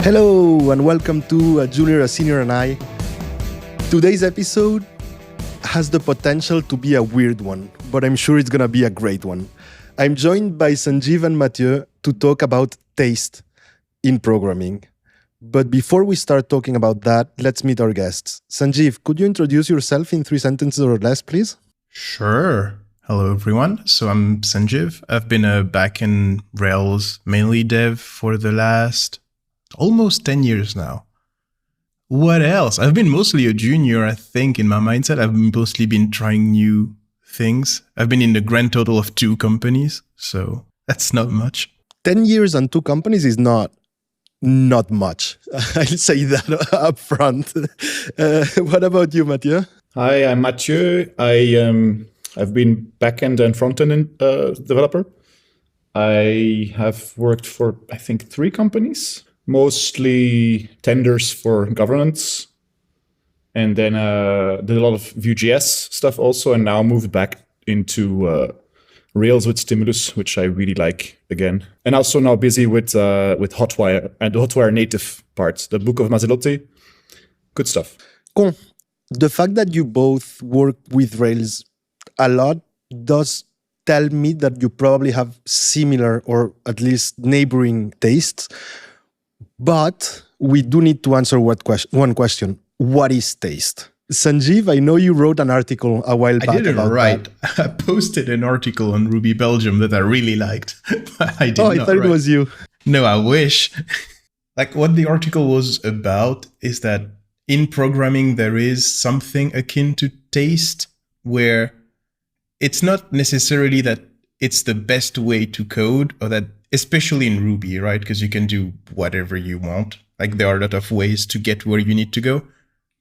Hello and welcome to A Junior, a Senior and I. Today's episode has the potential to be a weird one, but I'm sure it's going to be a great one. I'm joined by Sandjiv and Mathieu to talk about taste in programming. But before we start talking about that, let's meet our guests. Sandjiv, could you introduce yourself in 3 sentences or less, please? Sure. Hello, everyone. So I'm Sandjiv. I've been a backend Rails mainly dev for the last almost 10 years now. What else? I've been mostly a junior, I think, in my mindset. I've mostly been trying new things. I've been in the grand total of 2 companies, so that's not much. 10 years and 2 companies is not much. I'll say that up front. What about you, Mathieu? Hi, I'm Mathieu. I've been backend and frontend developer. I have worked for, I think, 3 companies, mostly tenders for governance. And then did a lot of Vue.js stuff also, and now moved back into Rails with Stimulus, which I really like again. And also now busy with Hotwire and the Hotwire native parts, the book of Mazzelotti. Good stuff. Cool. The fact that you both work with Rails a lot does tell me that you probably have similar or at least neighboring tastes. But we do need to answer one question. What is taste? Sandjiv, I know you wrote an article a while back. I didn't about write. I posted an article on Ruby Belgium that I really liked. But I did not I thought write. it was you. No, I wish. Like what the article was about is that in programming, there is something akin to taste where it's not necessarily that it's the best way to code, or that, especially in Ruby, right? Because you can do whatever you want. Like there are a lot of ways to get where you need to go.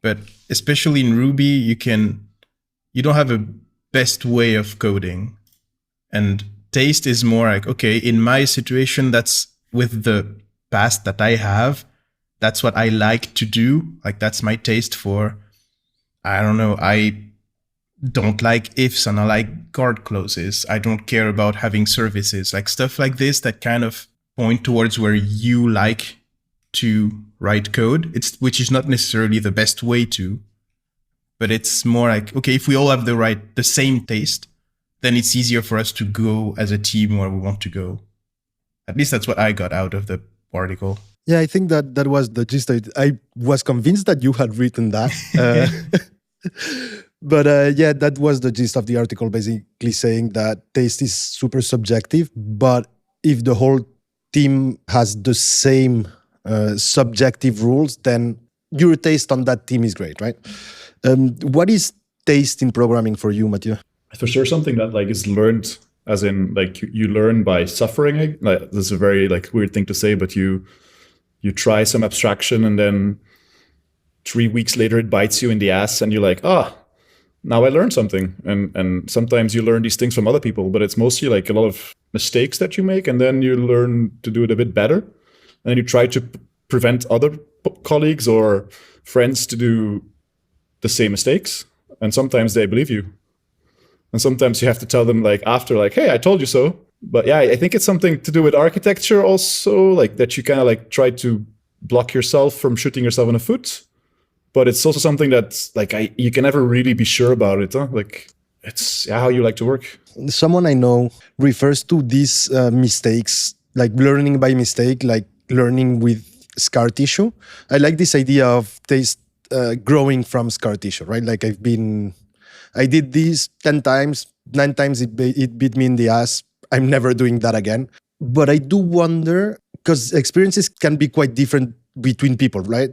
But especially in Ruby, you don't have a best way of coding. And taste is more like, okay, in my situation, that's with the past that I have. That's what I like to do. Like that's my taste for, I don't know, I don't like ifs and I like guard clauses. I don't care about having services, like stuff like this that kind of point towards where you like to write code. Which is not necessarily the best way to, but it's more like, okay, if we all have the same taste, then it's easier for us to go as a team where we want to go. At least that's what I got out of the article. Yeah, I think that was the gist. I was convinced that you had written that. But yeah, that was the gist of the article, basically saying that taste is super subjective, but if the whole team has the same subjective rules, then your taste on that team is great, right? What is taste in programming for you, Mathieu? For sure, something that is learned, as in you learn by suffering. Like, this is a very weird thing to say, but you try some abstraction and then 3 weeks later it bites you in the ass and you're like, now I learned something. And sometimes you learn these things from other people, but it's mostly a lot of mistakes that you make, and then you learn to do it a bit better. And then you try to prevent other colleagues or friends to do the same mistakes. And sometimes they believe you. And sometimes you have to tell them after, hey, I told you so. But yeah, I think it's something to do with architecture also, that you kind of try to block yourself from shooting yourself in the foot. But it's also something that's you can never really be sure about it. Huh? It's how you like to work. Someone I know refers to these mistakes, learning by mistake, learning with scar tissue. I like this idea of taste growing from scar tissue, right? I did this 10 times, 9 times it bit me in the ass. I'm never doing that again. But I do wonder, because experiences can be quite different between people, right?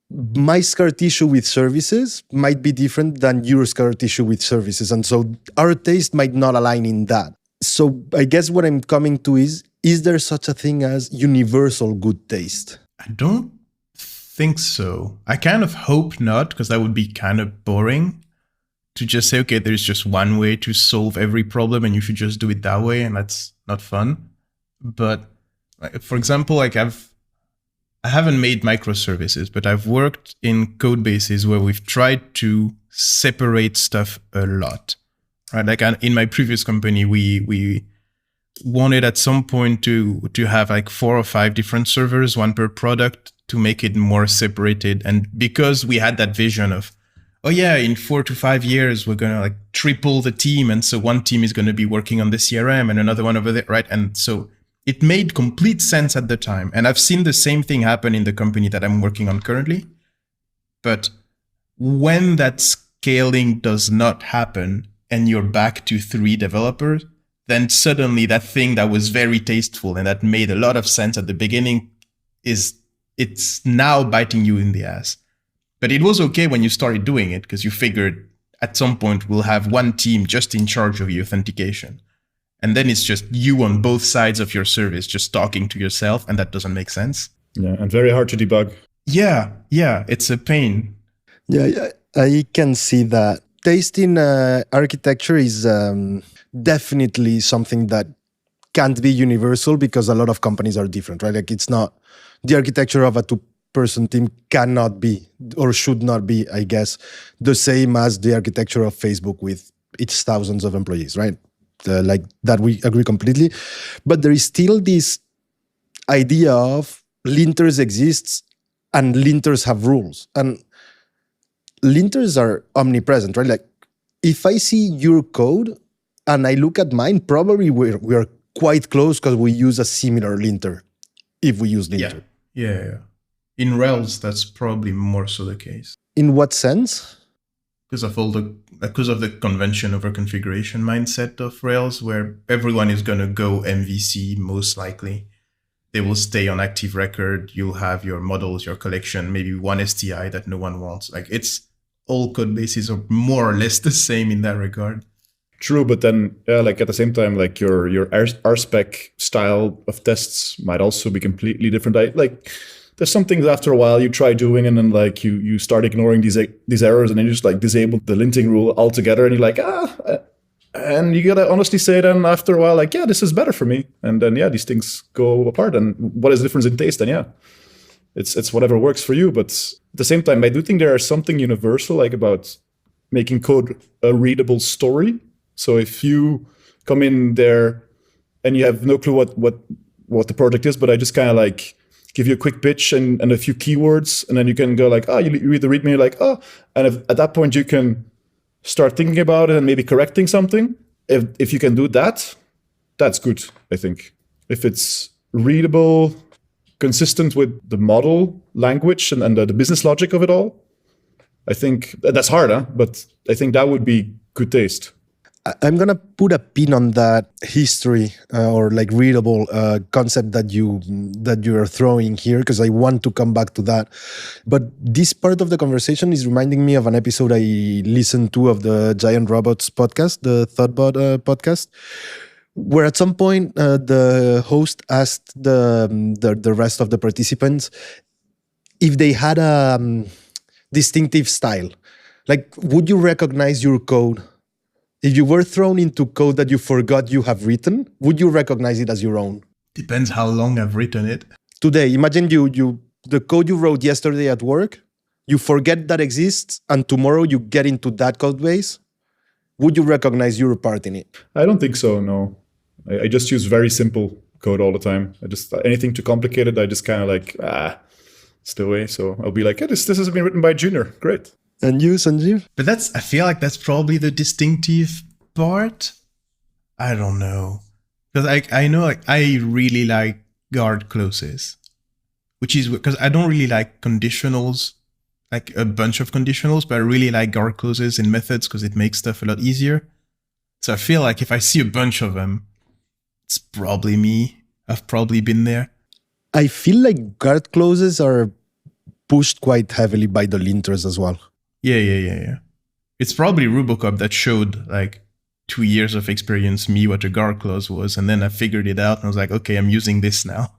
My scar tissue with services might be different than your scar tissue with services. And so our taste might not align in that. So I guess what I'm coming to is there such a thing as universal good taste? I don't think so. I kind of hope not, because that would be kind of boring to just say, okay, there's just one way to solve every problem and you should just do it that way. And that's not fun. But for example, I haven't made microservices, but I've worked in code bases where we've tried to separate stuff a lot, right? In my previous company, we wanted at some point to have like 4 or 5 different servers, one per product, to make it more separated. And because we had that vision of, oh yeah, in 4 to 5 years, we're going to like triple the team. And so one team is going to be working on the CRM and another one over there, right? And so it made complete sense at the time. And I've seen the same thing happen in the company that I'm working on currently. But when that scaling does not happen and you're back to 3 developers, then suddenly that thing that was very tasteful and that made a lot of sense at the beginning it's now biting you in the ass. But it was okay when you started doing it because you figured at some point we'll have one team just in charge of the authentication. And then it's just you on both sides of your service just talking to yourself, and that doesn't make sense. Yeah, and very hard to debug. Yeah, it's a pain. Yeah, I can see that. Taste in architecture is definitely something that can't be universal because a lot of companies are different, right? Like it's not the architecture of a 2-person team cannot be or should not be, I guess, the same as the architecture of Facebook with its thousands of employees, right? Like that, we agree completely. But there is still this idea of linters exists and linters have rules. And linters are omnipresent, right? Like if I see your code and I look at mine, probably we are quite close because we use a similar linter if we use linter. Yeah. In Rails, that's probably more so the case. In what sense? Because of the convention over configuration mindset of Rails, where everyone is going to go MVC most likely. They will stay on active record. You'll have your models, your collection, maybe one STI that no one wants. Like it's all code bases are more or less the same in that regard. True, but then like at the same time, like your RSpec style of tests might also be completely different. Like there's some things after a while you try doing, and then like you start ignoring these errors, and then you just like disable the linting rule altogether, and you're like and you gotta honestly say then after a while like this is better for me, and then these things go apart. And what is the difference in taste? And it's whatever works for you. But at the same time, I do think there is something universal like about making code a readable story. So if you come in there and you have no clue what the project is, but I just kind of like give you a quick pitch and a few keywords, and then you can go like, you read the README, you're like, and at that point you can start thinking about it and maybe correcting something. If you can do that, that's good, I think. If it's readable, consistent with the model language and the business logic of it all, I think that's hard, but I think that would be good taste. I'm going to put a pin on that history or like readable concept that you are throwing here, because I want to come back to that. But this part of the conversation is reminding me of an episode I listened to of the Giant Robots podcast, the Thoughtbot podcast, where at some point the host asked the rest of the participants if they had a distinctive style. Like, would you recognize your code? If you were thrown into code that you forgot you have written, would you recognize it as your own? Depends how long I've written it. Today, imagine the code you wrote yesterday at work, you forget that exists, and tomorrow you get into that code base. Would you recognize your part in it? I don't think so, no. I just use very simple code all the time. I just anything too complicated, I just kind of like, it's the way. So I'll be like, this has been written by a junior. Great. And you, Sandjiv? But I feel like that's probably the distinctive part. I don't know. Because I know like I really like guard clauses, which is because I don't really like conditionals, like a bunch of conditionals, but I really like guard clauses in methods because it makes stuff a lot easier. So I feel like if I see a bunch of them, it's probably me. I've probably been there. I feel like guard clauses are pushed quite heavily by the linters as well. Yeah. It's probably Rubocop that showed like 2 years of experience me what a guard clause was, and then I figured it out and I was like, okay, I'm using this now.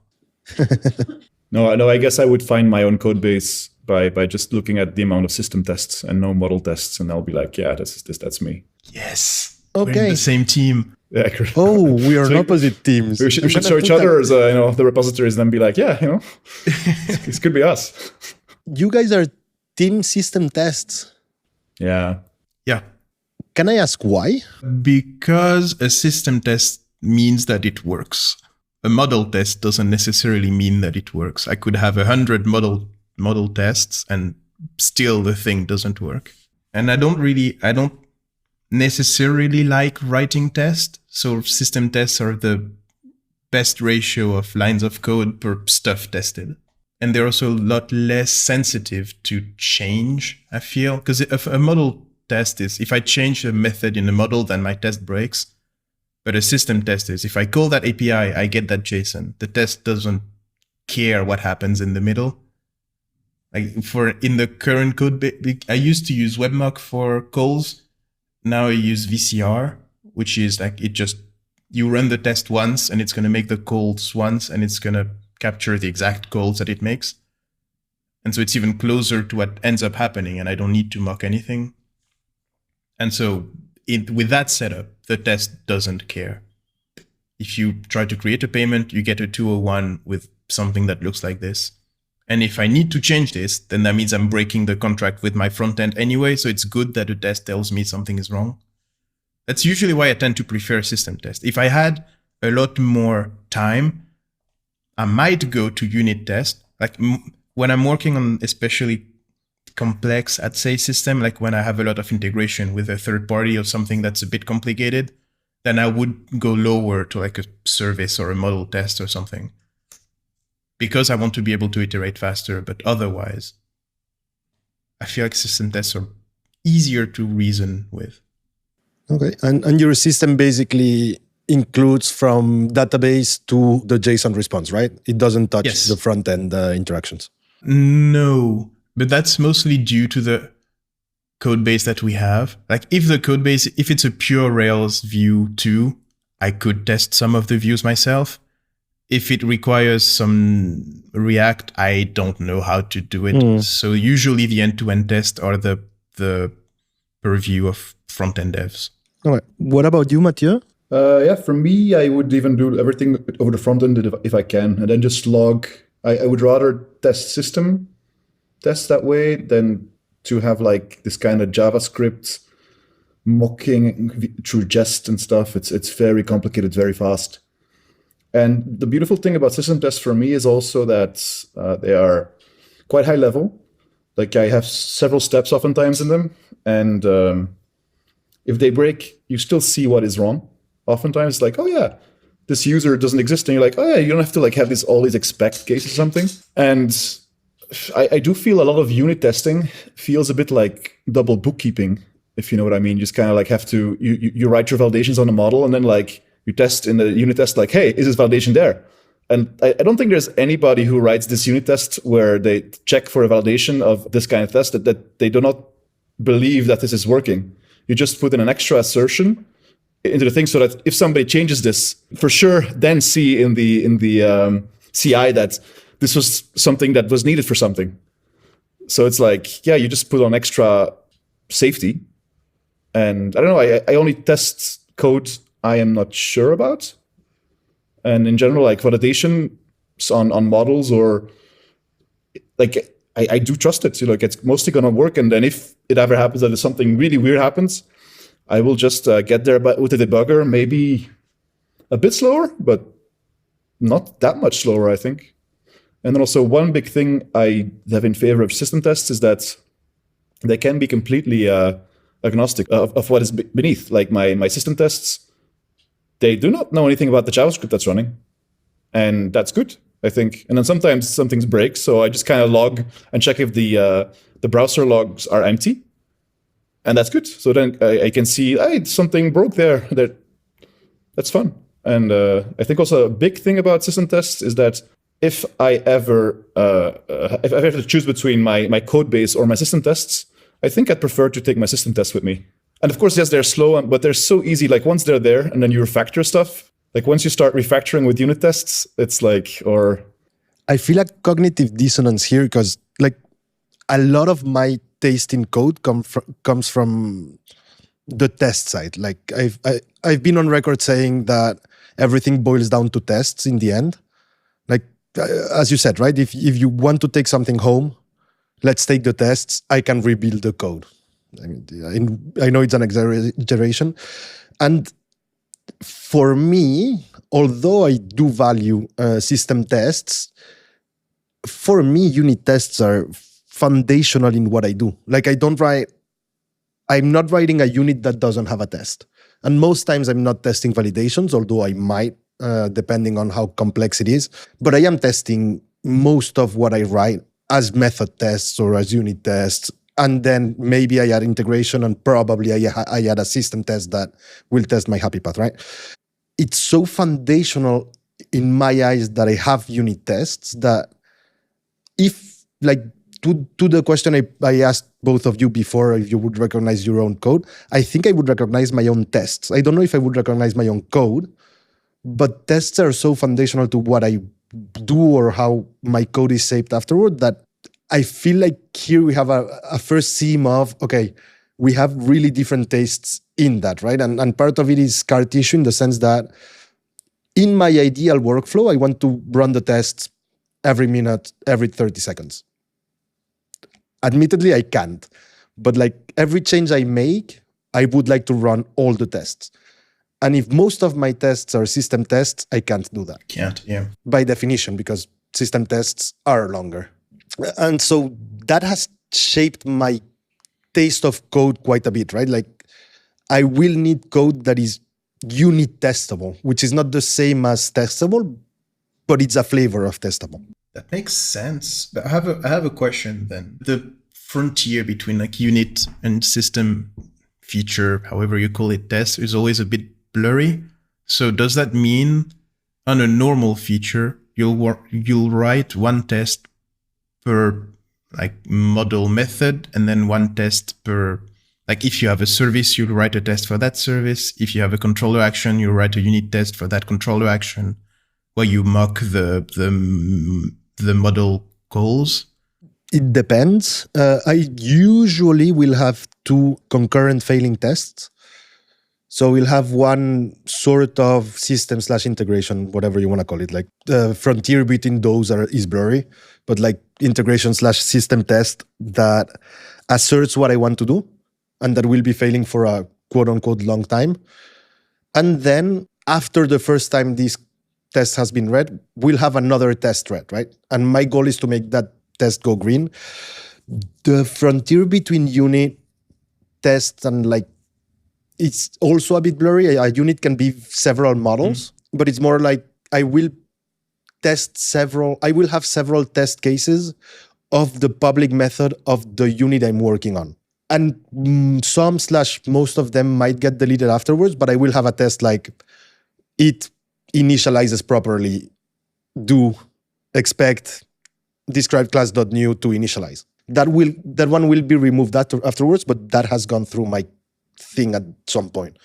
No, I guess I would find my own code base by just looking at the amount of system tests and no model tests, and I'll be like, that's me. Yes. Okay. We're in the same team. Yeah. Oh, we are opposite teams. We should show each other as the repositories, and then be like, this could be us. You guys are team system tests. Yeah. Yeah. Can I ask why? Because a system test means that it works. A model test doesn't necessarily mean that it works. I could have 100 model tests and still the thing doesn't work. And I don't necessarily like writing tests. So system tests are the best ratio of lines of code per stuff tested. And they're also a lot less sensitive to change, I feel. Because if a model test is, if I change a method in a model, then my test breaks. But a system test is, if I call that API, I get that JSON. The test doesn't care what happens in the middle. In the current code, I used to use webmock for calls. Now I use VCR, which is like you run the test once and it's going to make the calls once and it's going to capture the exact calls that it makes. And so it's even closer to what ends up happening and I don't need to mock anything. And so with that setup, the test doesn't care. If you try to create a payment, you get a 201 with something that looks like this. And if I need to change this, then that means I'm breaking the contract with my front end anyway. So it's good that the test tells me something is wrong. That's usually why I tend to prefer a system test. If I had a lot more time, I might go to unit test. Like when I'm working on especially complex, I'd say system, like when I have a lot of integration with a third party or something that's a bit complicated, then I would go lower to like a service or a model test or something. Because I want to be able to iterate faster, but otherwise, I feel like system tests are easier to reason with. Okay, and your system basically includes from database to the JSON response, right? It doesn't touch Yes. the front-end interactions. No, but that's mostly due to the code base that we have. Like if it's a pure Rails view 2, I could test some of the views myself. If it requires some React, I don't know how to do it. So usually the end-to-end tests are the purview of front-end devs. Okay. What about you, Mathieu? Yeah, for me, I would even do everything over the front end if I can, and then just log. I would rather test system tests that way than to have like this kind of JavaScript mocking through jest and stuff. It's very complicated, very fast. And the beautiful thing about system tests for me is also that they are quite high level. Like I have several steps oftentimes in them, and if they break, you still see what is wrong. Oftentimes, it's like, oh yeah, this user doesn't exist, and you're like, oh yeah, you don't have to like have all these expect cases or something. And I do feel a lot of unit testing feels a bit like double bookkeeping, if you know what I mean. You just kind of like have to you write your validations on a model, and then like you test in the unit test, like, hey, is this validation there? And I don't think there's anybody who writes this unit test where they check for a validation of this kind of test that they do not believe that this is working. You just put in an extra assertion into the thing so that if somebody changes this, for sure, then see in the CI that this was something that was needed for something. So it's like, yeah, you just put on extra safety. And I don't know, I only test code I am not sure about. And in general, like validation on models or like I do trust it. So like it's mostly gonna work. And then if it ever happens that something really weird happens, I will just get there with the debugger, maybe a bit slower, but not that much slower, I think. And then also one big thing I have in favor of system tests is that they can be completely agnostic of what is beneath. Like my system tests, they do not know anything about the JavaScript that's running. And that's good, I think. And then sometimes some things break, so I just kind of log and check if the browser logs are empty. And that's good. So then I can see, hey, something broke there. That's fun. And I think also a big thing about system tests is that if I ever have to choose between my code base or my system tests, I think I'd prefer to take my system tests with me. And of course, yes, they're slow, but they're so easy. Like once they're there and then you refactor stuff, like once you start refactoring with unit tests, it's like, or... I feel like cognitive dissonance here because like a lot of my taste in code comes from the test side. Like I've been on record saying that everything boils down to tests in the end. Like as you said, right? If you want to take something home, let's take the tests. I can rebuild the code. I mean, I know it's an exaggeration, and For me, although I do value system tests, for me, unit tests are foundational in what I do. Like I'm not writing a unit that doesn't have a test. And most times I'm not testing validations, although I might, depending on how complex it is. But I am testing most of what I write as method tests or as unit tests. And then maybe I add integration, and probably I add a system test that will test my happy path, right? It's so foundational in my eyes that I have unit tests that if, like, to the question I asked both of you before, if you would recognize your own code, I think I would recognize my own tests. I don't know if I would recognize my own code, but tests are so foundational to what I do or how my code is shaped afterward that I feel like here we have a first seam of, okay, we have really different tastes in that, right? And part of it is scar tissue in the sense that in my ideal workflow, I want to run the tests every minute, every 30 seconds. Admittedly, I can't. But like every change I make, I would like to run all the tests. And if most of my tests are system tests, I can't do that. Can't, yeah. By definition, because system tests are longer. And so that has shaped my taste of code quite a bit, right? Like I will need code that is unit testable, which is not the same as testable, but it's a flavor of testable. That makes sense. But I have a question then. The frontier between like unit and system feature, however you call it, test, is always a bit blurry. So does that mean on a normal feature, you'll write one test per like model method, and then one test per, like if you have a service, you'll write a test for that service. If you have a controller action, you'll write a unit test for that controller action, where you mock the model calls? It depends. I usually will have two concurrent failing tests. So we'll have one sort of system/integration, whatever you want to call it. Like the frontier between those is blurry, but like integration/system test that asserts what I want to do and that will be failing for a quote unquote long time. And then after the first time this test has been read, we'll have another test read, right? And my goal is to make that test go green. The frontier between unit tests and like, it's also a bit blurry. A unit can be several models, but it's more like I will have several test cases of the public method of the unit I'm working on. And most of them might get deleted afterwards, but I will have a test like it initializes properly. Do expect described class.new to initialize. That one will be removed afterwards, but that has gone through my thing at some point.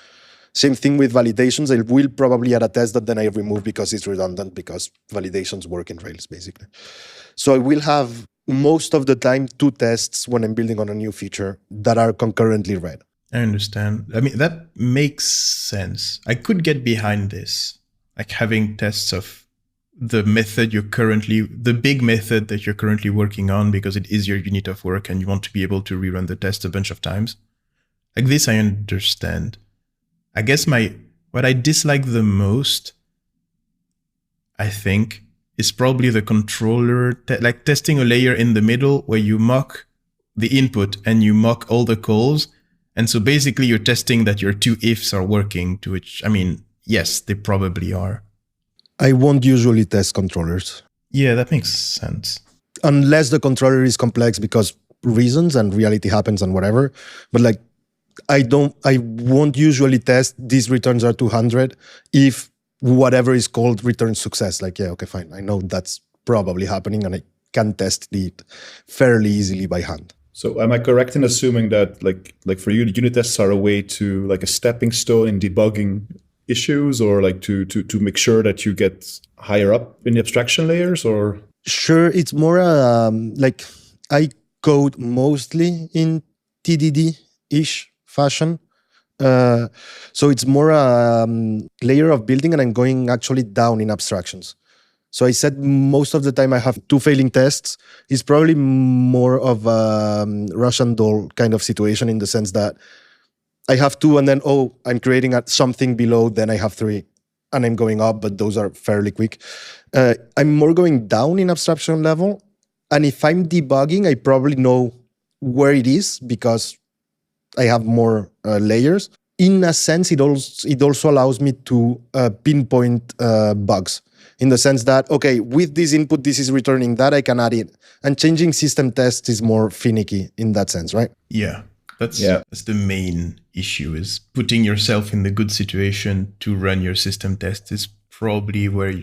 Same thing with validations. I will probably add a test that then I remove because it's redundant, because validations work in Rails basically. So I will have most of the time two tests when I'm building on a new feature that are concurrently read. I understand. I mean, that makes sense. I could get behind this, like having tests of the big method that you're currently working on, because it is your unit of work and you want to be able to rerun the test a bunch of times. Like this, I understand. I guess what I dislike the most, I think, is probably the controller, like testing a layer in the middle where you mock the input and you mock all the calls. And so basically you're testing that your two ifs are working, to which, I mean, yes, they probably are. I won't usually test controllers. Yeah, that makes sense. Unless the controller is complex because reasons and reality happens and whatever. But like, I won't usually test these returns are 200 if whatever is called returns success. Like, yeah, okay, fine. I know that's probably happening and I can test it fairly easily by hand. So am I correct in assuming that like for you, the unit tests are a way to like a stepping stone in debugging issues, or like to make sure that you get higher up in the abstraction layers? Or sure, it's more like I code mostly in TDD-ish fashion. So it's more a layer of building and I'm going actually down in abstractions. So I said most of the time I have two failing tests. It's probably more of a Russian doll kind of situation in the sense that I have two, and then I'm creating something below. Then I have three, and I'm going up, but those are fairly quick. I'm more going down in abstraction level, and if I'm debugging, I probably know where it is because I have more layers. In a sense, it also allows me to pinpoint bugs in the sense that, okay, with this input, this is returning that, I can add it. And changing system tests is more finicky in that sense, right? Yeah, that's the main issue, is putting yourself in the good situation to run your system tests is probably where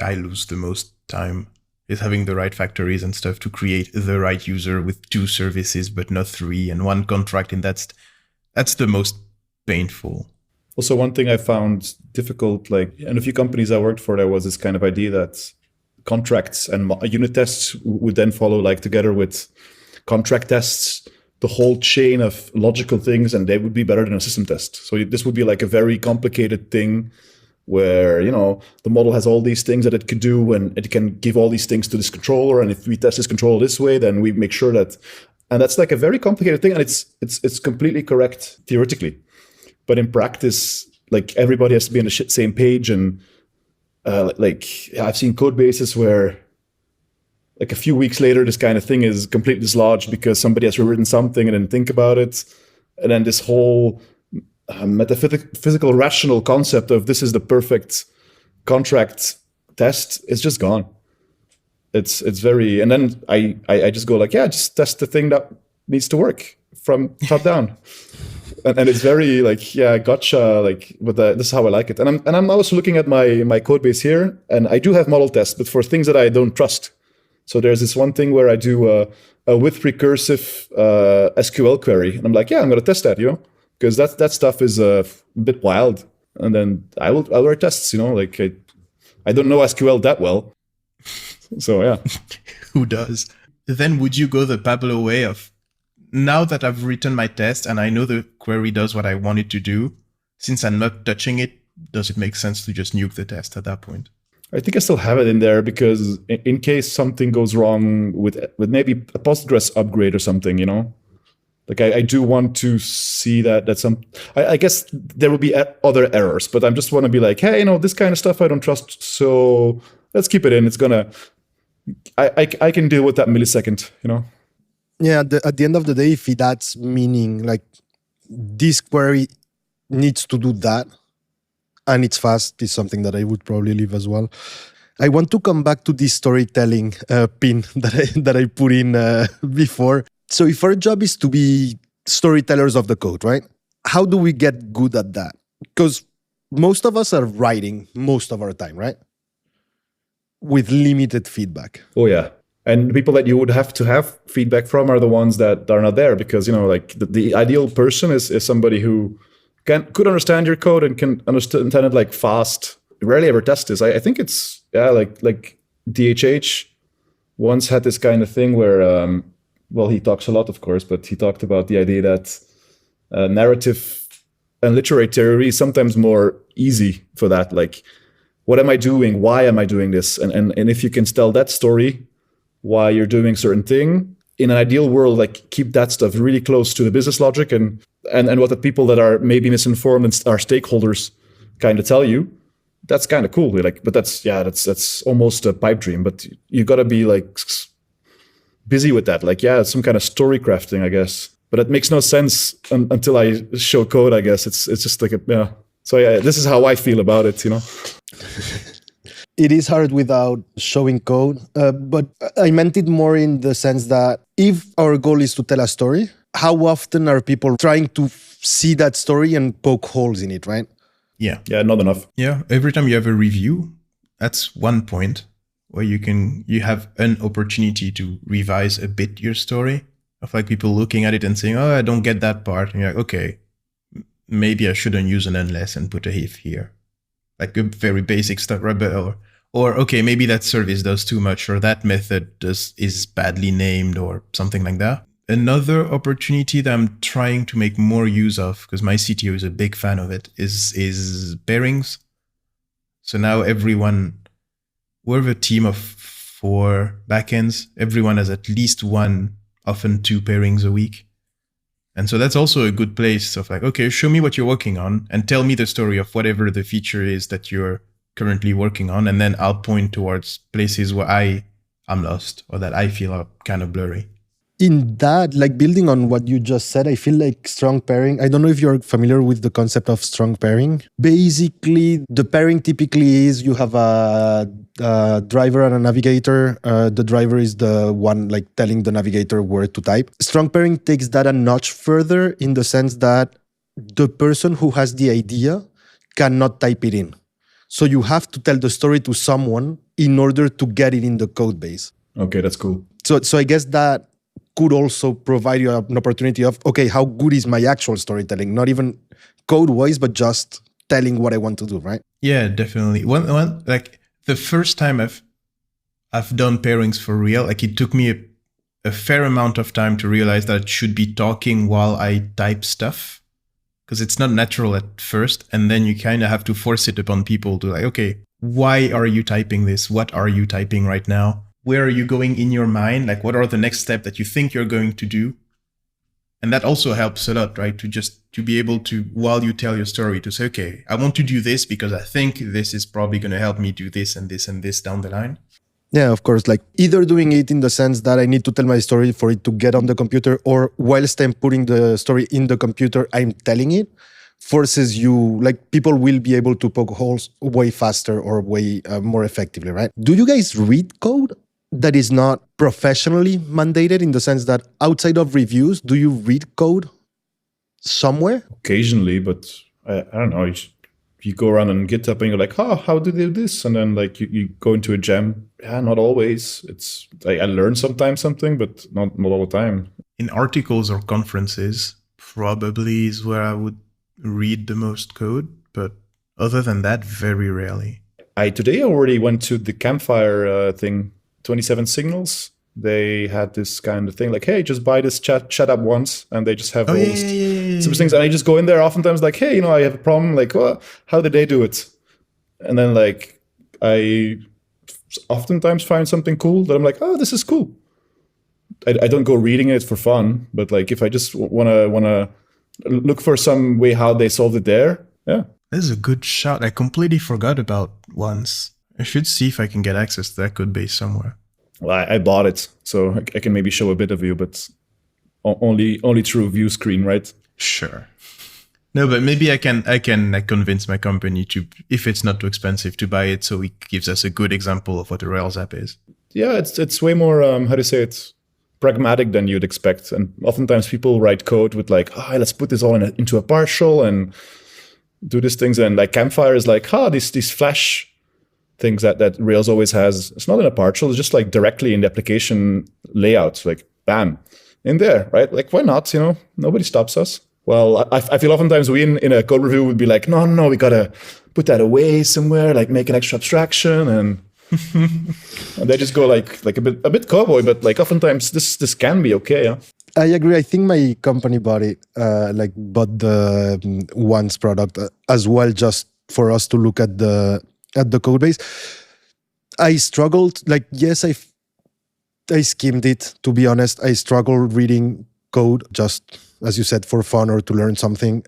I lose the most time, is having the right factories and stuff to create the right user with 2 services, but not 3, and 1 contract. And that's the most painful. Also, one thing I found difficult, like in a few companies I worked for, there was this kind of idea that contracts and unit tests would then follow like together with contract tests, the whole chain of logical things, and they would be better than a system test. So this would be like a very complicated thing where, you know, the model has all these things that it could do, and it can give all these things to this controller. And if we test this controller this way, then we make sure that, and that's like a very complicated thing. And it's completely correct theoretically, but in practice, like everybody has to be on the same page. And like I've seen code bases where like a few weeks later, this kind of thing is completely dislodged because somebody has rewritten something and didn't think about it. And then this whole metaphysical rational concept of this is the perfect contract test is just gone. It's very, and then I just go like, yeah, just test the thing that needs to work from top down. And it's very like, yeah, gotcha. Like, but this is how I like it. And I'm also looking at my code base here, and I do have model tests, but for things that I don't trust. So there's this one thing where I do a with recursive SQL query, and I'm like, yeah, I'm going to test that, you know, because that stuff is a bit wild. And then I'll write tests, you know, like I don't know SQL that well. So yeah. Who does? Then would you go the Pablo way of, now that I've written my test and I know the query does what I want it to do, since I'm not touching it, does it make sense to just nuke the test at that point? I think I still have it in there because in case something goes wrong with maybe a Postgres upgrade or something, you know, like I do want to see that some, I guess there will be other errors, but I just want to be like, hey, you know, this kind of stuff I don't trust, so let's keep it in. It's gonna, I can deal with that millisecond, you know. Yeah, at the end of the day, if it adds meaning, like this query needs to do that, and it's fast, is something that I would probably leave as well. I want to come back to this storytelling pin that I put in before. So if our job is to be storytellers of the code, right? How do we get good at that? Because most of us are writing most of our time, right? With limited feedback. Oh yeah. And the people that you would have to have feedback from are the ones that are not there, because, you know, like the ideal person is somebody who could understand your code and can understand it like fast. Rarely ever test this. I think it's, yeah, like DHH once had this kind of thing where, well, he talks a lot, of course, but he talked about the idea that narrative and literary theory is sometimes more easy for that. Like, what am I doing? Why am I doing this? And if you can tell that story, why you're doing certain thing, in an ideal world, like keep that stuff really close to the business logic and what the people that are maybe misinformed and are stakeholders kind of tell you. That's kind of cool. Like, but that's almost a pipe dream. But you got to be like busy with that. Like, yeah, it's some kind of story crafting, I guess. But it makes no sense until I show code. I guess it's just like yeah. So yeah, this is how I feel about it. You know. It is hard without showing code, but I meant it more in the sense that if our goal is to tell a story, how often are people trying to see that story and poke holes in it, right? Yeah. Yeah, not enough. Yeah, every time you have a review, that's one point where you have an opportunity to revise a bit your story, of like people looking at it and saying, oh, I don't get that part. And you're like, okay, maybe I shouldn't use an unless and put a if here. Like a very basic stuff, right? Or okay, maybe that service does too much, or that method is badly named, or something like that. Another opportunity that I'm trying to make more use of, because my CTO is a big fan of it, is pairings. So now we're a team of 4 backends. Everyone has at least 1, often 2 pairings a week. And so that's also a good place of like, okay, show me what you're working on and tell me the story of whatever the feature is that you're currently working on. And then I'll point towards places where I am lost or that I feel are kind of blurry. In that, like building on what you just said, I feel like strong pairing. I don't know if you're familiar with the concept of strong pairing. Basically, the pairing typically is you have a driver and a navigator. The driver is the one like telling the navigator where to type. Strong pairing takes that a notch further in the sense that the person who has the idea cannot type it in. So you have to tell the story to someone in order to get it in the code base. Okay, that's cool. So I guess that could also provide you an opportunity of, okay, how good is my actual storytelling? Not even code-wise, but just telling what I want to do, right? Yeah, definitely. One like the first time I've done pairings for real, like it took me a fair amount of time to realize that I should be talking while I type stuff, because it's not natural at first, and then you kind of have to force it upon people to like, okay, why are you typing this? What are you typing right now? Where are you going in your mind? Like, what are the next steps that you think you're going to do? And that also helps a lot, right? To be able to, while you tell your story, to say, okay, I want to do this because I think this is probably going to help me do this and this and this down the line. Yeah, of course. Like either doing it in the sense that I need to tell my story for it to get on the computer, or whilst I'm putting the story in the computer, I'm telling it, forces you, like people will be able to poke holes way faster or way more effectively, right? Do you guys read code that is not professionally mandated, in the sense that outside of reviews, do you read code somewhere? Occasionally, but I don't know. You go around on GitHub and you're like, oh, how do they do this? And then like you go into a jam. Yeah, not always. It's I learn sometimes something, but not all the time. In articles or conferences, probably is where I would read the most code. But other than that, very rarely. Today already went to the campfire thing. 27 Signals, they had this kind of thing like, hey, just buy this chat app once, and they just have all these things. And I just go in there oftentimes like, hey, I have a problem. Like, well, how did they do it? And then like, I oftentimes find something cool that I'm like, oh, this is cool. I don't go reading it for fun, but like if I just wanna look for some way how they solved it there, yeah. This is a good shout. I completely forgot about once. I should see if I can get access to that code base somewhere. Well, I bought it, so I can maybe show a bit of you, but only through view screen, right? Sure. No, but maybe I can like convince my company to, if it's not too expensive, to buy it, so it gives us a good example of what a Rails app is. Yeah, it's way more how to say it, pragmatic than you'd expect. And oftentimes people write code with like, oh, let's put this all into a partial and do these things. And like Campfire is like, these Flash things that Rails always has. It's not in a partial, it's just like directly in the application layout, like bam, in there, right? Like, why not? Nobody stops us. Well, I feel oftentimes we in a code review would be like, no, we gotta put that away somewhere, like make an extra abstraction, and and they just go like a bit cowboy, but like oftentimes this can be okay. Yeah? I agree. I think my company bought it, bought the once product as well, just for us to look at the code base. I struggled. Like, yes, I skimmed it. To be honest, I struggled reading code, just as you said, for fun or to learn something.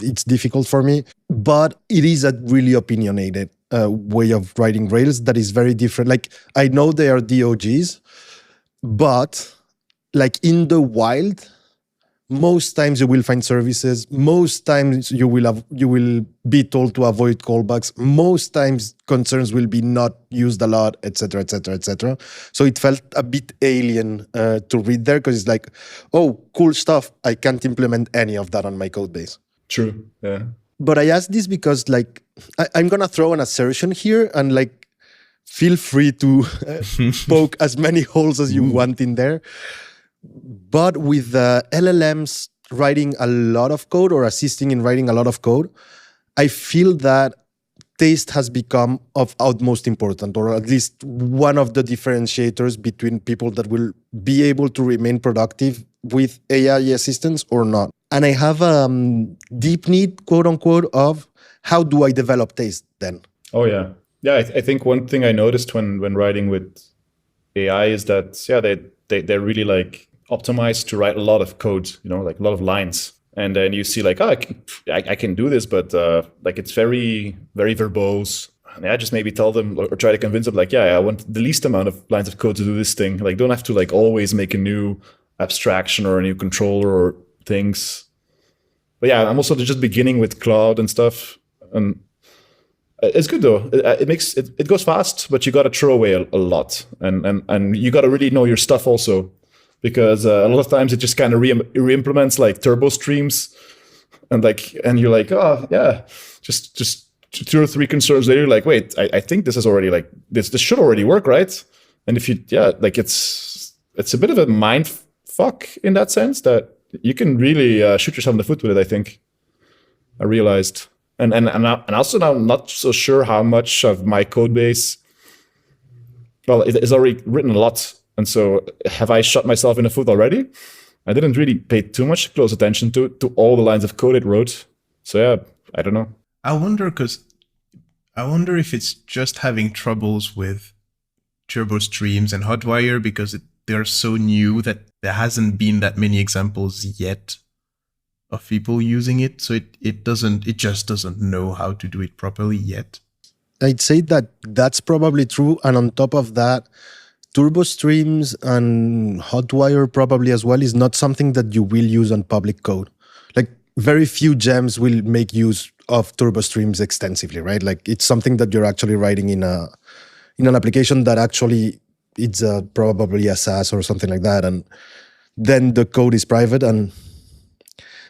It's difficult for me, but it is a really opinionated way of writing Rails that is very different. Like, I know they are DOGs, but like in the wild, most times you will find services. Most times you will be told to avoid callbacks. Most times concerns will be not used a lot, etc., etc., etc. So it felt a bit alien to read there, because it's like, oh, cool stuff. I can't implement any of that on my code base. True. Yeah. But I asked this because like I'm gonna throw an assertion here, and like feel free to poke as many holes as you want in there. But with the LLMs writing a lot of code or assisting in writing a lot of code, I feel that taste has become of utmost importance, or at least one of the differentiators between people that will be able to remain productive with AI assistance or not. And I have a deep need, quote unquote, of how do I develop taste then? Oh, yeah. Yeah, I think one thing I noticed when writing with AI is that, yeah, they're really like optimized to write a lot of code, like a lot of lines. And then you see like, oh, I can do this, but like it's very, very verbose. And I just maybe tell them or try to convince them like, yeah, I want the least amount of lines of code to do this thing. Like don't have to like always make a new abstraction or a new controller or things. But yeah, I'm also just beginning with Cloud and stuff. And it's good though. It goes fast, but you got to throw away a lot. And you got to really know your stuff also. Because a lot of times it just kind of re-implements like turbo streams, and you're like, oh yeah, just 2 or 3 concerns later, you're like, wait, I think this is already like this should already work, right? And if you like it's a bit of a mind fuck in that sense that you can really shoot yourself in the foot with it. I think I realized, and also now I'm not so sure how much of my code base, well, it is already written a lot. And so have I shot myself in the foot already? I didn't really pay too much close attention to all the lines of code it wrote. So yeah, I don't know. I wonder if it's just having troubles with turbo streams and Hotwire because they're so new that there hasn't been that many examples yet of people using it. So it just doesn't know how to do it properly yet. I'd say that's probably true. And on top of that, turbo streams and Hotwire probably as well is not something that you will use on public code. Like very few gems will make use of turbo streams extensively, right? Like it's something that you're actually writing in an application that actually it's probably a SaaS or something like that. And then the code is private, and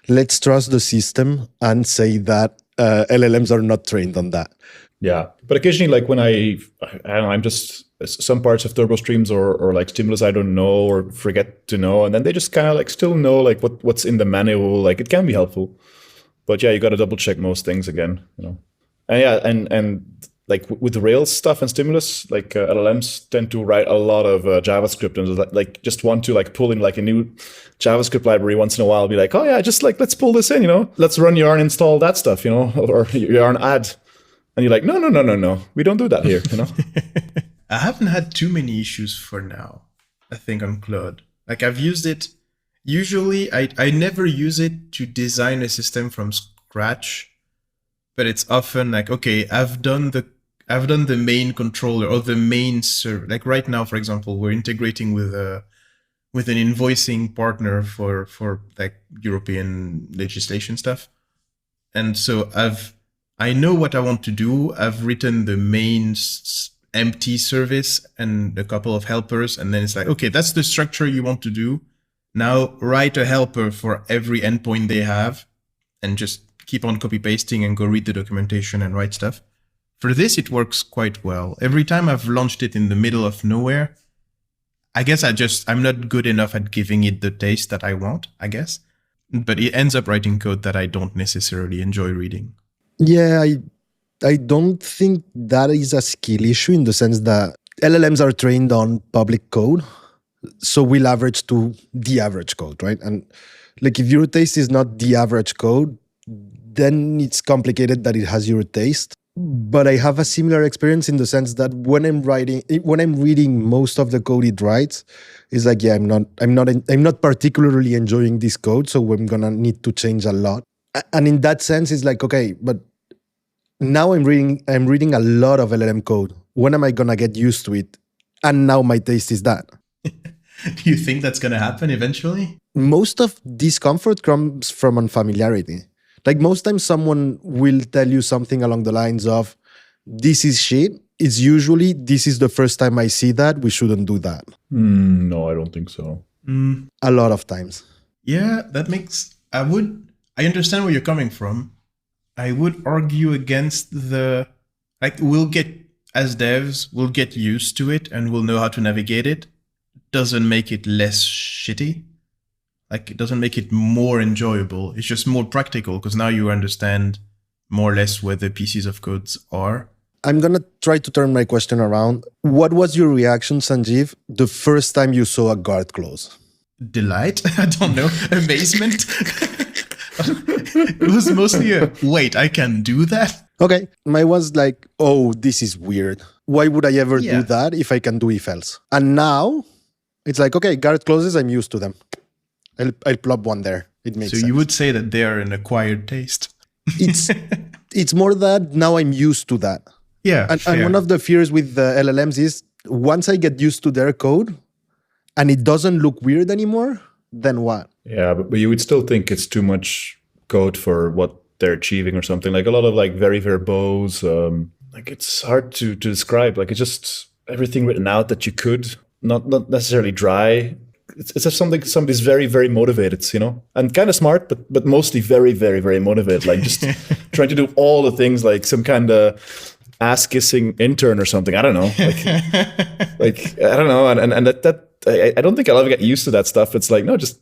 let's trust the system and say that LLMs are not trained on that. Yeah, but occasionally, like when I don't know, I'm just some parts of turbo streams or like stimulus I don't know or forget to know, and then they just kind of like still know like what's in the manual. Like it can be helpful, but yeah, you got to double check most things again, And yeah, and like with the Rails stuff and stimulus, like LLMs tend to write a lot of JavaScript and like just want to like pull in like a new JavaScript library once in a while. Be like, oh yeah, just like let's pull this in, let's run yarn install that stuff, or yarn add. And you're like, no, we don't do that here, I haven't had too many issues for now, I think, on Claude. Like I've used it, usually I never use it to design a system from scratch, but it's often like, okay, I've done the main controller or the main server. Like right now, for example, we're integrating with an invoicing partner for like European legislation stuff. And so I know what I want to do. I've written the main empty service and a couple of helpers. And then it's like, okay, that's the structure you want to do. Now write a helper for every endpoint they have and just keep on copy pasting and go read the documentation and write stuff. For this, it works quite well. Every time I've launched it in the middle of nowhere, I guess I'm not good enough at giving it the taste that I want, I guess. But it ends up writing code that I don't necessarily enjoy reading. Yeah, I don't think that is a skill issue in the sense that LLMs are trained on public code. So we'll average to the average code, right? And like if your taste is not the average code, then it's complicated that it has your taste. But I have a similar experience in the sense that when I'm reading most of the code it writes, it's like, yeah, I'm not particularly enjoying this code, so I'm gonna need to change a lot. And in that sense, it's like, okay, but now I'm reading a lot of LLM code. When am I gonna get used to it? And now my taste is that. Do you think that's gonna happen eventually? Most of discomfort comes from unfamiliarity. Like most times someone will tell you something along the lines of, this is shit. It's usually, this is the first time I see that, we shouldn't do that. No, I don't think so. A lot of times. Yeah, I understand where you're coming from. I would argue against as devs, we'll get used to it and we'll know how to navigate it. Doesn't make it less shitty. Like it doesn't make it more enjoyable. It's just more practical because now you understand more or less where the pieces of codes are. I'm going to try to turn my question around. What was your reaction, Sandjiv, the first time you saw a guard clause? Delight? I don't know. Amazement? It was mostly wait, I can do that? Okay. Mine was like, oh, this is weird. Why would I ever do that if I can do if else? And now It's like, okay, guard closes, I'm used to them. I'll plop one there. It makes So sense. you would say that they are an acquired taste. It's more that now I'm used to that. Yeah. And one of the fears with the LLMs is once I get used to their code and it doesn't look weird anymore, then what? Yeah, but you would still think it's too much code for what they're achieving or something. Like a lot of like very verbose, like it's hard to describe. Like it's just everything written out that you could, not necessarily dry. It's just somebody's very, very motivated, and kind of smart, but mostly very, very, very motivated. Like just trying to do all the things like some kind of ass-kissing intern or something. I don't know. Like I don't know. And that I don't think I'll ever get used to that stuff. It's like, no, this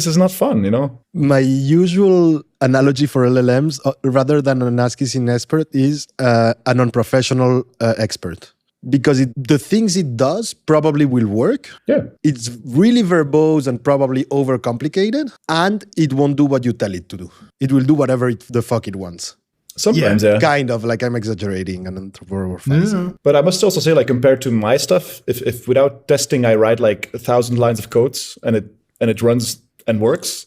is not fun, My usual analogy for LLMs, rather than an ass-kissing expert, is a non-professional expert. Because the things it does probably will work. Yeah. It's really verbose and probably overcomplicated. And it won't do what you tell it to do. It will do whatever the fuck it wants. Sometimes, yeah. Kind of, like I'm exaggerating and anthropomorphizing. But I must also say, like, compared to my stuff, if without testing I write like 1,000 lines of codes and it runs and works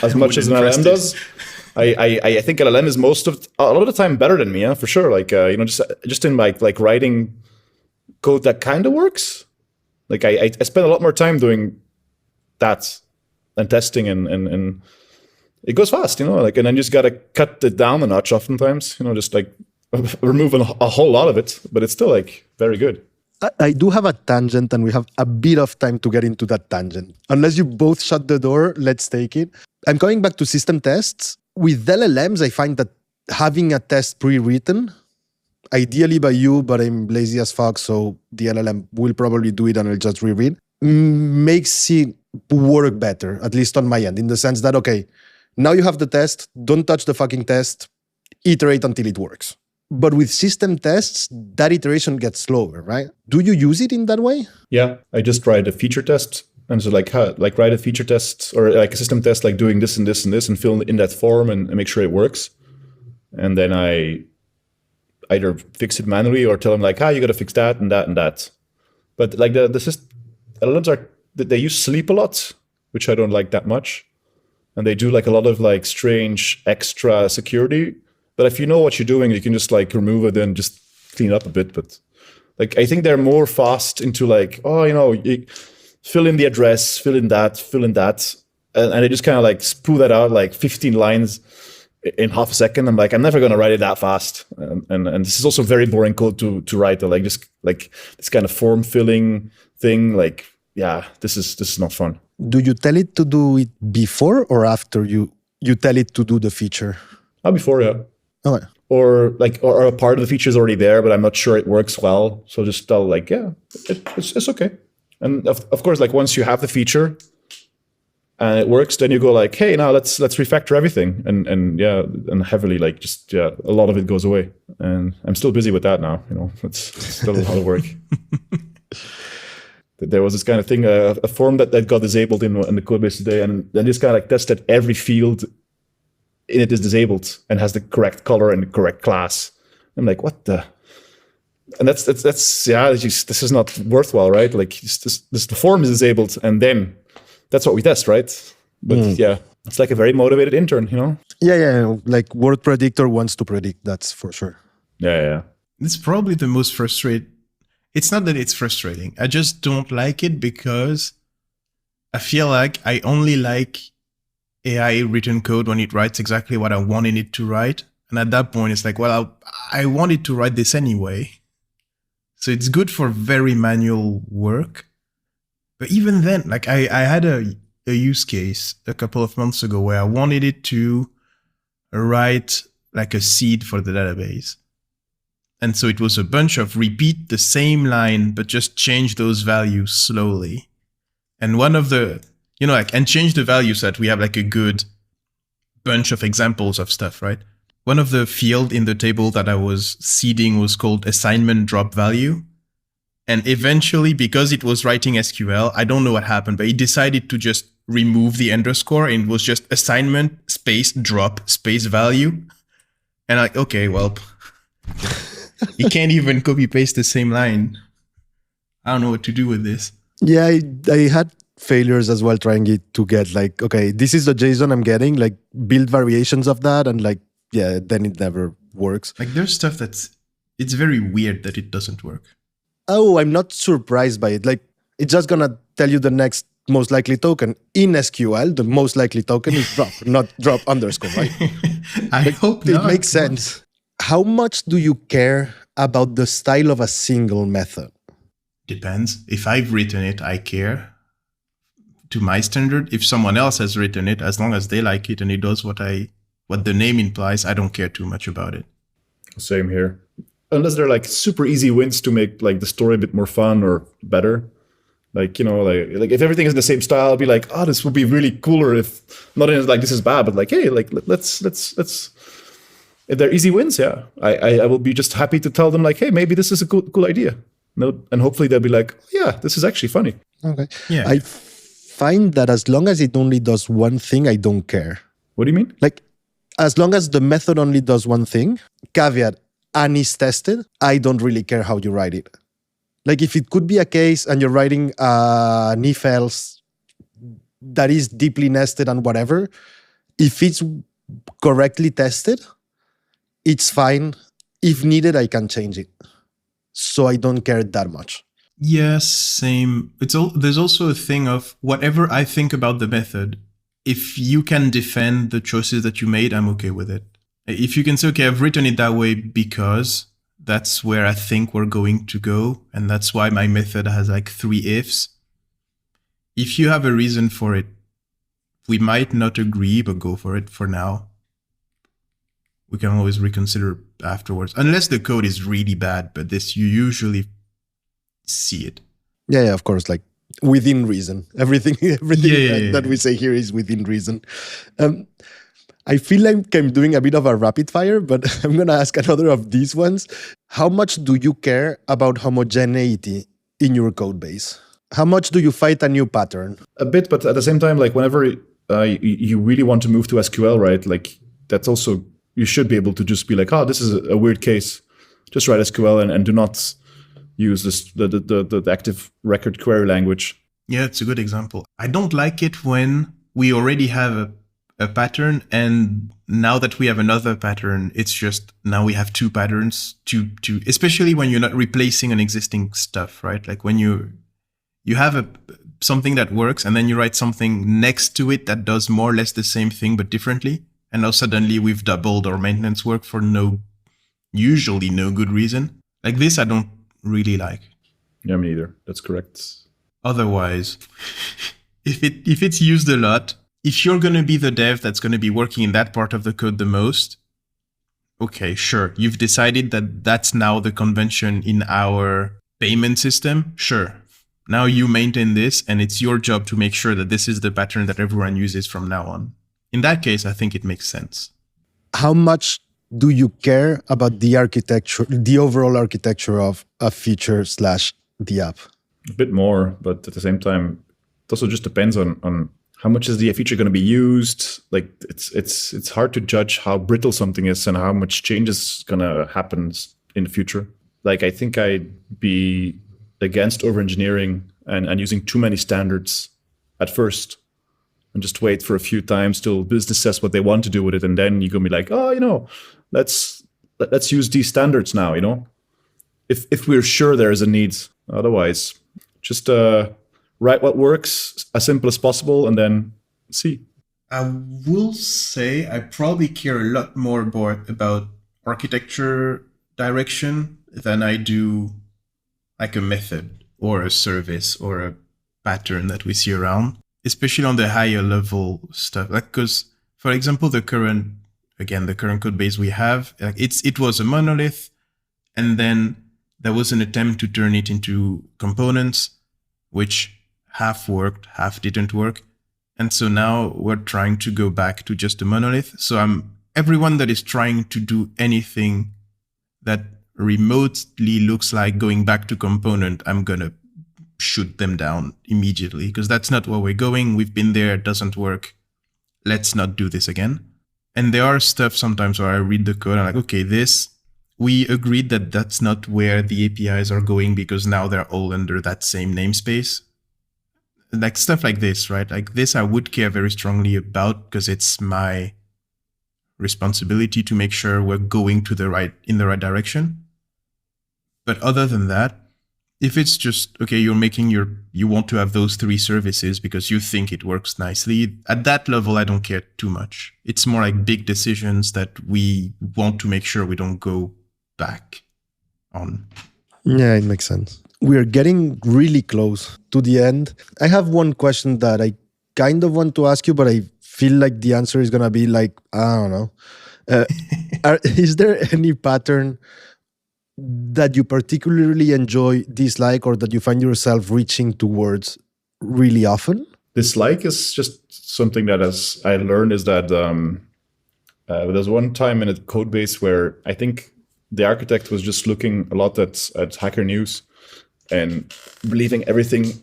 as much as an LLM does, I think LLM is a lot of the time better than me, for sure. Like just in like writing code that kind of works. Like I spend a lot more time doing that and testing and it goes fast, like, and then you just got to cut it down a notch oftentimes, just like removing a whole lot of it, but it's still like very good. I do have a tangent and we have a bit of time to get into that tangent. Unless you both shut the door, let's take it. I'm going back to system tests. With LLMs, I find that having a test pre-written, ideally by you, but I'm lazy as fuck, so the LLM will probably do it and I'll just reread, makes it work better, at least on my end, in the sense that, okay, now you have the test, don't touch the fucking test, iterate until it works. But with system tests, that iteration gets slower, right? Do you use it in that way? Yeah, I just write a feature test. And so like write a feature test or like a system test, like doing this and this and this and fill in that form and make sure it works. And then I either fix it manually or tell them like, you got to fix that and that and that. But like the LLMs they use sleep a lot, which I don't like that much. And they do like a lot of like strange extra security. But if you know what you're doing, you can just like remove it and just clean it up a bit. But like, I think they're more fast into like, you fill in the address, fill in that. And they just kind of like spew that out like 15 lines in half a second. I'm like, I'm never going to write it that fast. And this is also very boring code to write. Like just like this kind of form filling thing. Like, yeah, this is not fun. Do you tell it to do it before or after you tell it to do the feature? Before, yeah. Okay. Or a part of the feature is already there, but I'm not sure it works well. So just tell like, yeah, it's okay. And of course, like once you have the feature and it works, then you go like, hey, now let's refactor everything. And heavily like just, a lot of it goes away. And I'm still busy with that now. It's still a lot of work. There was this kind of thing, a form that got disabled in the code base today, and then this guy like tested every field in it is disabled and has the correct color and the correct class. I'm like, what the? And that's this is not worthwhile, right? Like the form is disabled, and then that's what we test, right? But it's like a very motivated intern, Yeah. Like word predictor wants to predict. That's for sure. Yeah. It's probably the most frustrating. It's not that it's frustrating. I just don't like it because I feel like I only like AI written code when it writes exactly what I wanted it to write. And at that point, it's like, well, I wanted to write this anyway. So it's good for very manual work. But even then, like I had a use case a couple of months ago where I wanted it to write like a seed for the database. And so it was a bunch of repeat the same line, but just change those values slowly. And one of the, and change the values so that we have like a good bunch of examples of stuff, right? One of the field in the table that I was seeding was called assignment drop value. And eventually, because it was writing SQL, I don't know what happened, but it decided to just remove the underscore and it was just assignment space drop space value. And like, okay, well, you can't even copy paste the same line. I don't know what to do with this. Yeah, I had failures as well trying it to get like, okay, this is the JSON I'm getting, like build variations of that, and like, yeah, then it never works. Like there's stuff it's very weird that it doesn't work. Oh, I'm not surprised by it. Like, it's just gonna tell you the next most likely token in SQL. The most likely token is drop, not drop underscore, right? I hope It not. makes sense. How much do you care about the style of a single method? Depends. If I've written it, I care. To my standard, if someone else has written it, as long as they like it and it does what the name implies, I don't care too much about it. Same here. Unless they're like super easy wins to make like the story a bit more fun or better. Like, you know, like if everything is the same style, I'll be like, oh, this would be really cooler if not in like this is bad, but like, hey, like let's if they're easy wins, yeah. I will be just happy to tell them like, hey, maybe this is a cool idea. No, and hopefully they'll be like, oh, yeah, this is actually funny. Okay. Yeah. I find that as long as it only does one thing, I don't care. What do you mean? Like, as long as the method only does one thing, caveat, and is tested, I don't really care how you write it. Like, if it could be a case and you're writing an if else that is deeply nested and whatever, if it's correctly tested, it's fine. If needed, I can change it. So I don't care that much. Yes, same. There's also a thing of whatever I think about the method, if you can defend the choices that you made, I'm okay with it. If you can say, okay, I've written it that way because that's where I think we're going to go, and that's why my method has like 3 ifs. If you have a reason for it, we might not agree, but go for it for now. We can always reconsider afterwards, unless the code is really bad, but this you usually see it. Yeah, of course, like within reason. Everything that we say here is within reason. I feel like I'm doing a bit of a rapid fire, but I'm going to ask another of these ones. How much do you care about homogeneity in your code base? How much do you fight a new pattern? A bit, but at the same time, like whenever you really want to move to SQL, right? Like that's also, you should be able to just be like, oh, this is a weird case. Just write SQL and do not use this the active record query language. Yeah, it's a good example. I don't like it when we already have a pattern, and now that we have another pattern, it's just now we have 2 patterns to especially when you're not replacing an existing stuff, right? Like when you have something that works and then you write something next to it that does more or less the same thing but differently, and now suddenly we've doubled our maintenance work for usually no good reason. Like this I don't really like. Yeah, me neither. That's correct. Otherwise, if it's used a lot, if you're going to be the dev that's going to be working in that part of the code the most, okay, sure. You've decided that that's now the convention in our payment system. Sure. Now you maintain this, and it's your job to make sure that this is the pattern that everyone uses from now on. In that case, I think it makes sense. How much do you care about the architecture, the overall architecture of a feature / the app? A bit more, but at the same time, it also just depends on how much is the feature going to be used. Like it's hard to judge how brittle something is and how much change is going to happen in the future. Like I think I'd be against over-engineering and using too many standards at first, and just wait for a few times till business says what they want to do with it, and then you're gonna be like, oh, let's use these standards now. If we're sure there is a need. Otherwise, just write what works as simple as possible, and then see. I will say I probably care a lot more about architecture direction than I do like a method or a service or a pattern that we see around, especially on the higher level stuff. Like, because, for example, the current code base we have, like it was a monolith, and then there was an attempt to turn it into components, which half worked, half didn't work. And so now we're trying to go back to just a monolith. So everyone that is trying to do anything that remotely looks like going back to component, I'm going to shoot them down immediately, because that's not where we're going. We've been there, it doesn't work. Let's not do this again. And there are stuff sometimes where I read the code and I'm like, okay, we agreed that that's not where the APIs are going, because now they're all under that same namespace. like stuff like this, right? Like this, I would care very strongly about because it's my responsibility to make sure we're going to in the right direction. But other than that, if it's just, okay, you want to have those 3 services because you think it works nicely, at that level, I don't care too much. It's more like big decisions that we want to make sure we don't go back on. Yeah, it makes sense. We are getting really close to the end. I have one question that I kind of want to ask you, but I feel like the answer is going to be like, I don't know. Is there any pattern that you particularly enjoy, dislike, or that you find yourself reaching towards really often? Dislike is just something that, as I learned, is that there's one time in a code base where I think the architect was just looking a lot at Hacker News and believing everything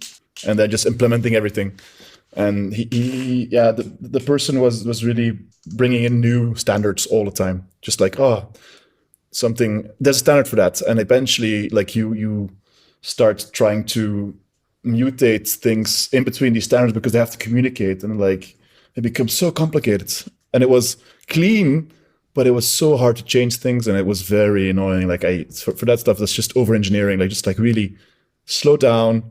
and then just implementing everything. And the person was really bringing in new standards all the time. Just like, there's a standard for that. And eventually, like you start trying to mutate things in between these standards because they have to communicate, and like it becomes so complicated. And it was clean, but it was so hard to change things, and it was very annoying. Like for that stuff, that's just over engineering. Like just like really slow down.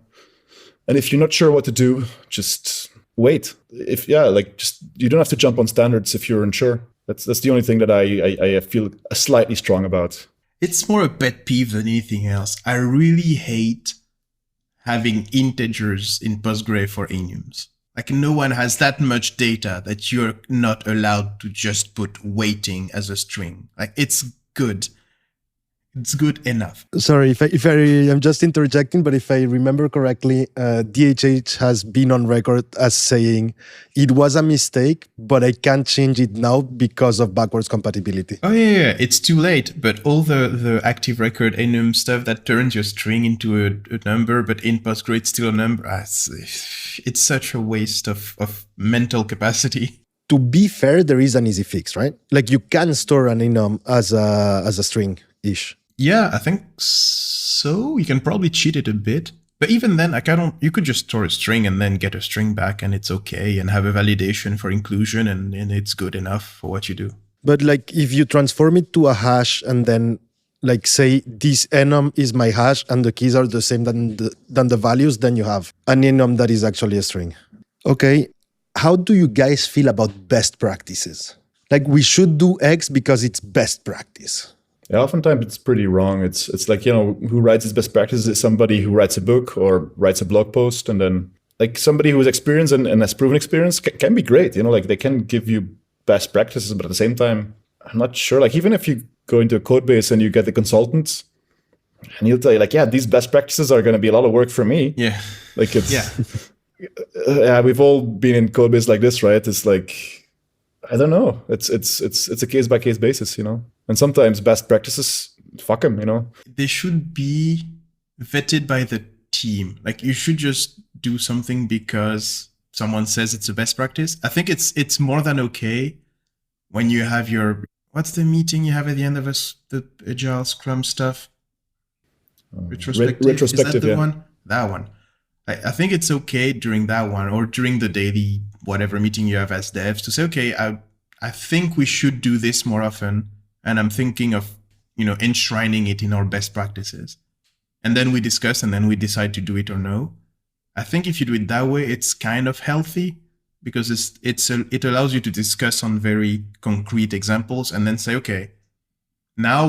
And if you're not sure what to do, just wait. You don't have to jump on standards if you're unsure. That's the only thing that I feel slightly strong about. It's more a pet peeve than anything else. I really hate having integers in Postgre for enums. Like no one has that much data that you're not allowed to just put waiting as a string. Like it's good. It's good enough. Sorry, I'm just interjecting, but if I remember correctly, DHH has been on record as saying it was a mistake, but I can't change it now because of backwards compatibility. Oh yeah, it's too late. But all the active record enum stuff that turns your string into a number, but in Postgre it's still a number. It's such a waste of mental capacity. To be fair, there is an easy fix, right? Like you can store an enum as a string-ish. Yeah, I think so. You can probably cheat it a bit. But even then, you could just store a string and then get a string back and it's okay, and have a validation for inclusion and it's good enough for what you do. But like if you transform it to a hash and then like say this enum is my hash and the keys are the same than the values, then you have an enum that is actually a string. Okay, how do you guys feel about best practices? Like we should do X because it's best practice. Yeah, oftentimes it's pretty wrong. It's like, who writes his best practices is somebody who writes a book or writes a blog post, and then like somebody who has experience and has proven experience can be great. Like they can give you best practices, but at the same time, I'm not sure. Like even if you go into a code base and you get the consultant and he'll tell you like, yeah, these best practices are going to be a lot of work for me. Yeah. Like it's, yeah, we've all been in code base like this, right? It's like, I don't know. It's a case by case basis, And sometimes best practices, fuck them, They should be vetted by the team. Like you should just do something because someone says it's a best practice. I think it's more than okay when you have what's the meeting you have at the end of the Agile Scrum stuff? Retrospective. Is that the one? That one. I think it's okay during that one or during the daily whatever meeting you have as devs to say, okay, I think we should do this more often. And I'm thinking of, enshrining it in our best practices. And then we discuss and then we decide to do it or no. I think if you do it that way, it's kind of healthy because it allows you to discuss on very concrete examples and then say, okay, now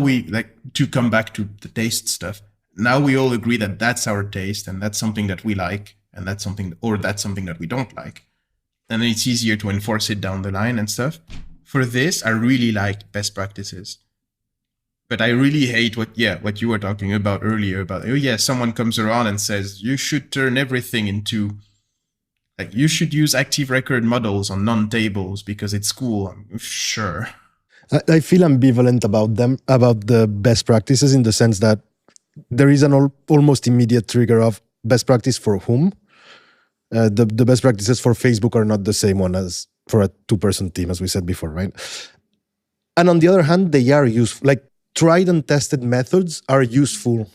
to come back to the taste stuff. Now we all agree that that's our taste and that's something that we like and that's something that we don't like. And then it's easier to enforce it down the line and stuff. For this, I really like best practices. But I really hate what you were talking about earlier about, someone comes around and says, you should turn everything into, like, you should use active record models on non-tables because it's cool. Sure. I feel ambivalent about the best practices in the sense that there is an almost immediate trigger of best practice for whom. The best practices for Facebook are not the same one as for a 2-person team, as we said before, right? And on the other hand, they are useful. Like tried and tested methods are useful,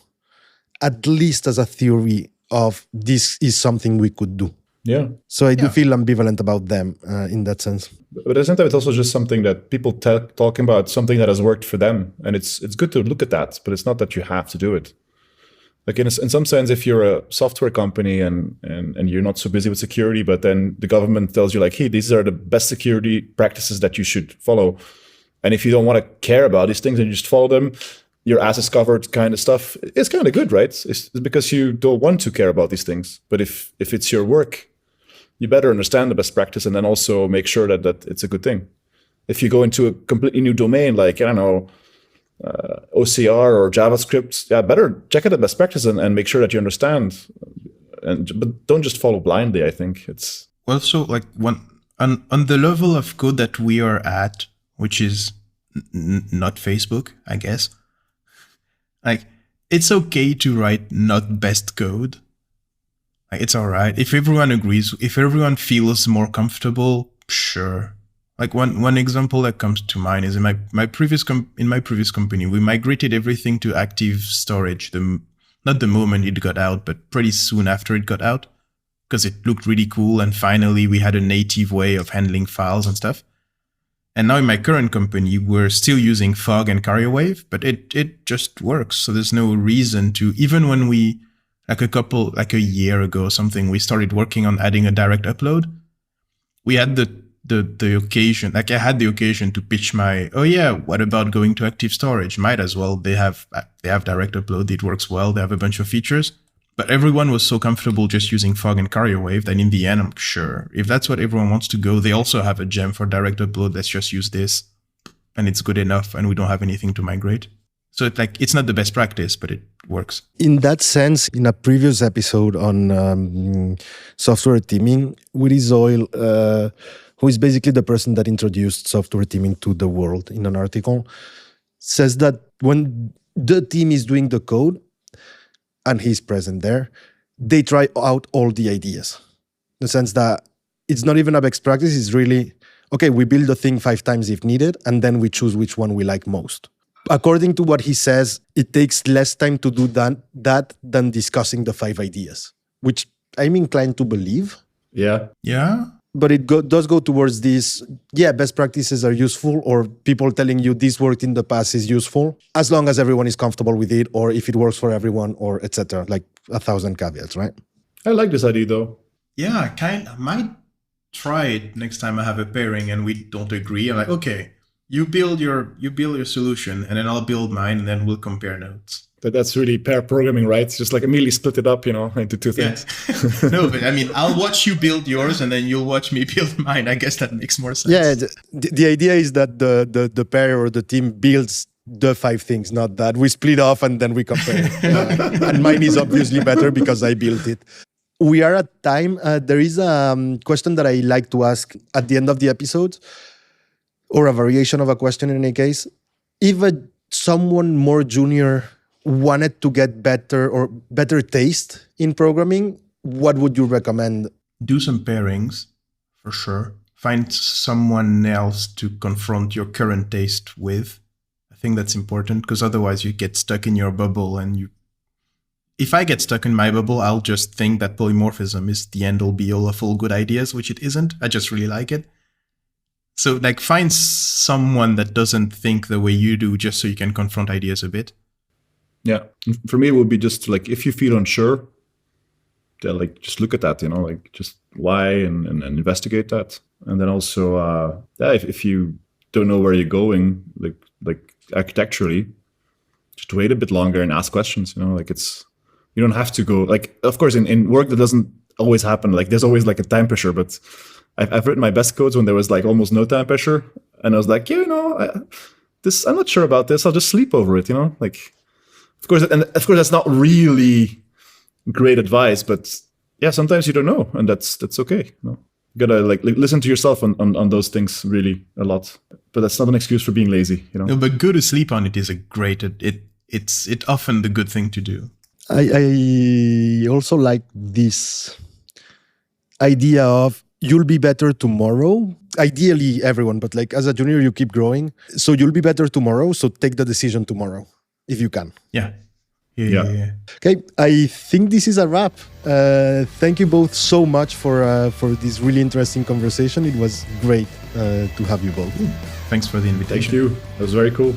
at least as a theory of this is something we could do. Yeah. So I do feel ambivalent about them in that sense. But at the same time, it's also just something that people talking about, something that has worked for them. And it's good to look at that, but it's not that you have to do it. Like in some sense, if you're a software company and you're not so busy with security, but then the government tells you like, hey, these are the best security practices that you should follow. And if you don't want to care about these things and you just follow them, your ass is covered kind of stuff, it's kind of good, right? It's because you don't want to care about these things. But if it's your work, you better understand the best practice and then also make sure that it's a good thing. If you go into a completely new domain, like, I don't know, OCR or JavaScript, better check out the best practice and make sure that you understand. But don't just follow blindly, I think. It's also like on the level of code that we are at, which is not Facebook, I guess. Like, it's okay to write not best code. Like, it's all right. If everyone agrees, if everyone feels more comfortable, sure. Like one example that comes to mind is in my previous company, we migrated everything to active storage. Not the moment it got out, but pretty soon after it got out, because it looked really cool. And finally, we had a native way of handling files and stuff. And now in my current company, we're still using Fog and CarrierWave, but it just works. So there's no reason to, even when we, like a year ago or something, we started working on adding a direct upload. We had the occasion, like I had the occasion to pitch what about going to active storage? Might as well. They have direct upload. It works well. They have a bunch of features. But everyone was so comfortable just using Fog and CarrierWave that in the end, I'm sure if that's what everyone wants to go, they also have a gem for direct upload. Let's just use this, and it's good enough, and we don't have anything to migrate. So it's not the best practice, but it works. In that sense, in a previous episode on software teaming, Willy Zoyle, who is basically the person that introduced software teaming to the world in an article, says that when the team is doing the code, and he's present there, they try out all the ideas. In the sense that it's not even a best practice, it's really, okay, we build the thing 5 times if needed, and then we choose which one we like most. According to what he says, it takes less time to do that than discussing the 5 ideas, which I'm inclined to believe. Yeah. But it does go towards this, best practices are useful, or people telling you this worked in the past is useful, as long as everyone is comfortable with it, or if it works for everyone, or etc. Like 1,000 caveats, right? I like this idea though. Yeah, I might try it next time I have a pairing and we don't agree. I'm like, okay, you build your solution, and then I'll build mine, and then we'll compare notes. That's really pair programming, right? It's just like immediately split it up, into 2 things. Yeah. No, but I mean, I'll watch you build yours, and then you'll watch me build mine. I guess that makes more sense. Yeah, the idea is that the pair or the team builds the 5 things, not that we split off and then we compare. And mine is obviously better because I built it. We are at time. There is a question that I like to ask at the end of the episode, or a variation of a question in any case. If someone more junior wanted to get better taste in programming, what would you recommend? Do some pairings, for sure. Find someone else to confront your current taste with. I think that's important, because otherwise you get stuck in your bubble, and if I get stuck in my bubble, I'll just think that polymorphism is the end-all be-all of all good ideas, which it isn't. I just really like it. So find someone that doesn't think the way you do, just so you can confront ideas a bit. Yeah. For me, it would be just if you feel unsure, just look at that, just why and investigate that. And then also, if you don't know where you're going, like architecturally, just wait a bit longer and ask questions, you don't have to go, of course, in work, that doesn't always happen. There's always a time pressure, but I've written my best codes when there was almost no time pressure. And I was like, I'm not sure about this. I'll just sleep over it, Of course, that's not really great advice, but sometimes you don't know, and that's okay. You gotta listen to yourself on those things really a lot. But that's not an excuse for being lazy, No, but go to sleep on it is it's often the good thing to do. I also like this idea of you'll be better tomorrow. Ideally, everyone, but as a junior, you keep growing, so you'll be better tomorrow. So take the decision tomorrow. If you can. Yeah. Yeah. Okay, I think this is a wrap. Thank you both so much for this really interesting conversation. It was great to have you both. Thanks for the invitation. Thank you. That was very cool.